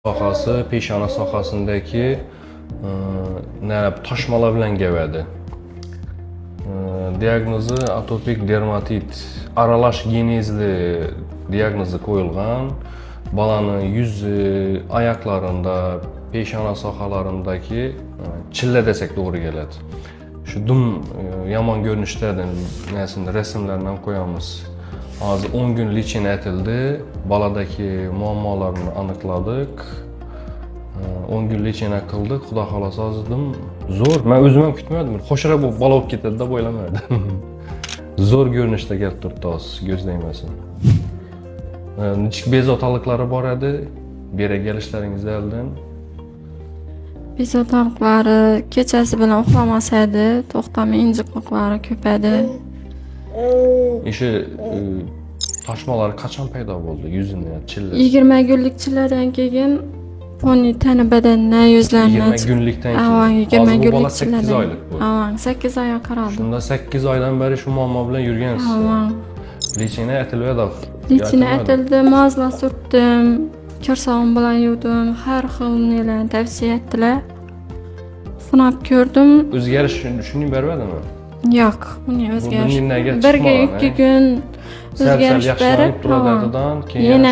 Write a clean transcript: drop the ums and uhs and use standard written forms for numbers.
sohasi peshona sohasindagi toshmalar bilan keladi. Diagnozi atopik dermatit, aralash genezli diagnozi qo'yilgan. Balani yuz oyoqlarında, peshona sohalarındaki chilla desak to'g'ri keladi. Shu dum yomon ko'rinishlardan rasmlardan qo'yamiz. Hozir 10 gün lichen etildi. Baladaki muammolarni aniqladik. 10 gün lichen qildik. Xudo xolasa hozirdim zo'r. Men o'zim ham kutmadim. Qo'shira bu bala olib ketadi deb o'ylamadim. Zo'r ko'rinishda kelib turibdi hozir, ko'zlaymasin. Nechik bezovtaliklari bor edi? Bera kelishlaringizdan oldin. Bezovtaliklari kechasi bilan uxlamasaydi, to'xtamay injiqliklari ko'paydi. Işi taşmalar qachon paydo bo'ldi yuzini, chilla? 20 kunlik chilladan keyin poni tana badandan yuzlanadi. 20 günlükten keyin. 20 günlük kunlik 8 chilladan. aylık bu. 8 oy qaraldi. Shunda 8 oydan beri şu muammo bilan yurgansiz. Lichini etiladi. Lichini etildi, mazla surtdim, ko'rsog'im bilan yuvdim, har xil nelarni tavsiya etdilar. Sinab ko'rdim. O'zgarish shuni bermadimi? Yo'q, uning o'zgarish. Bundan nega Birga 2 kun o'zgarish berib, turadidan keyin yana